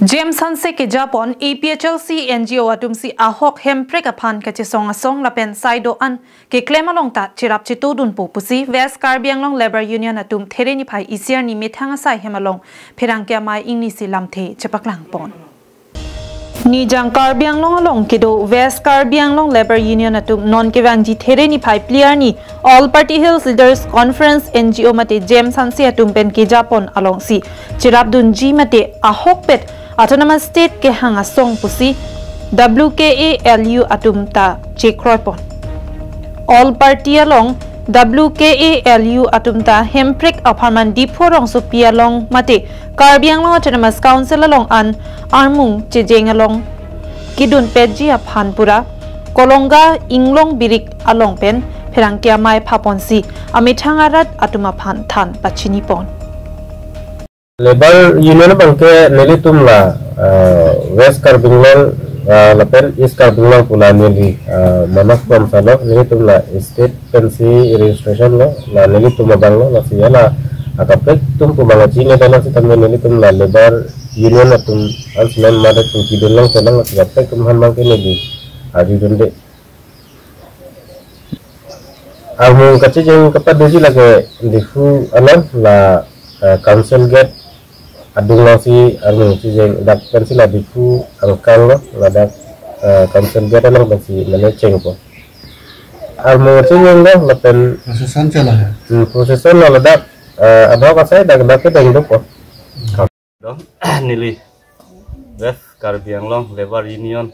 James Hanse ke Japon APHLC NGO atumsi ahok hemprek aphan kache song lapen saido an ke klemalong ta chirap chitu dun pu pusi West Karbiang long Labor Union atum thereni phai isiar ni methanga sai hemalong phirang kya mai ingni si lamthe chepaklang pon ni jang Karbiang long along kido West Karbiang long Labor Union atum non kewang ji thereni phai player ni All Party Hills Leaders Conference NGO mate James Hanse atum pen ke Japon along si chirap dun ji mate ahok pet Autonomous State ke hanga song pusi WKALU atumta chekroipon All Party along WKALU atumta hemprek aparman diporong supia long mate Karbiang long Autonomous Council along an armung chejeng along kidun peji aphan pura kolonga inglong birik along pen perangkia mai paponsi amithangarat atuma phan than pachini pon Labor Union bangke neli tumla West Karbiang lapen East Karbiang pula neli manak pam salo neli tumla state pensi registration lo la neli tumla bang lo la siala akapek tum pumanga chine dana si tamme neli tumla Labor Union atum alsmen madak tum kidulong selang akapek tum han bangke neli adi dunde amu kace jeng kapat doji lage difu alam la council gate adung nasi anu cijeng dak pensila diku angkang lo ladak council gate nang pensi meneceng po almu cijeng lo lapen prosesan celah prosesan lo ladak ada apa saya dak ke dong po dong nili West Karbiang long Labor Union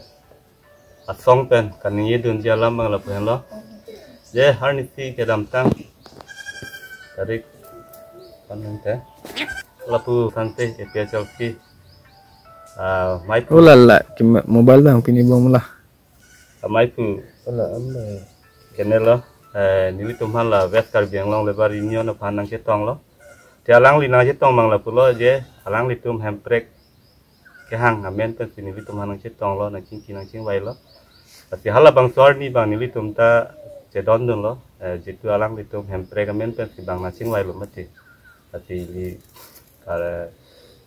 asong pen kaningi dun jalam bang lapen lo je harnisi ke damtang tarik panente lapu santai APHLC mai pu lala mobile bang pini bom lah mai pu kenel lo nili tumhan la West Karbiang long Labor Union na phanang chetong lo tialang lina chetong mang la pu lo je alang litum hemprek ke hang amen pen nili tumhan chetong lo na king wai lo tapi hala bang suar ni bang nili tumta cedon dun lo jitu alang litum hemprek amen pen si bang na sing wai lo mati tapi li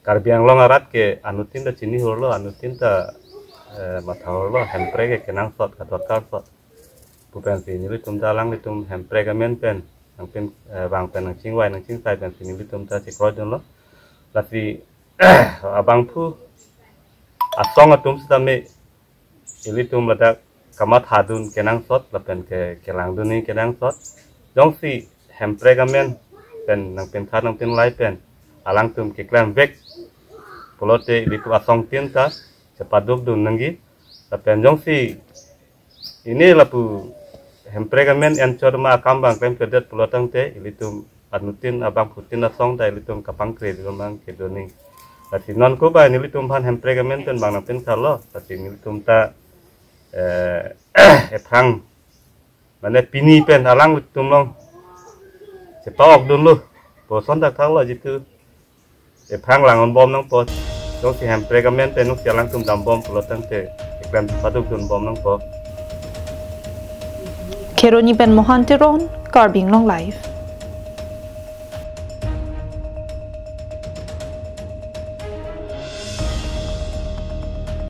Karbiang long arat ke anutin da chini holo anutin ta mathawlo lo hemprek ke kenang sot katot kar sot pupen si nili tum dalang li tum hemprek amen pen nang pen bang pen nang chingwai nang chingsai pen si nili tum ta chikrodon lo lati abang pu asong atum stame ili tum ladak kamat hadun kenang sot lapen ke kelang duni kenang sot dong si hemprek amen pen nang pen kar nang pen lai pen alang tum kiklan vek polote itu asong tinta cepaduk dun nanggi tapi anjong si ini lapu hempregamen encor ma kambang klem kedet pelotang te ilitum anutin abang putin asong ta ilitum kapang kre mang kedoni tapi non ko ba ilitum han hempregamen ten bang napin kalo tapi ilitum ta eprang mana pini pen alang ilitum long cepawak dulu boson tak tahu lah jitu phang lang bom nang po dong si hempregamen pe nuk jalang tum dam bom pelotang te iklan paduk dun bom nang po Keroni Ben Mohantiron Karbiang long live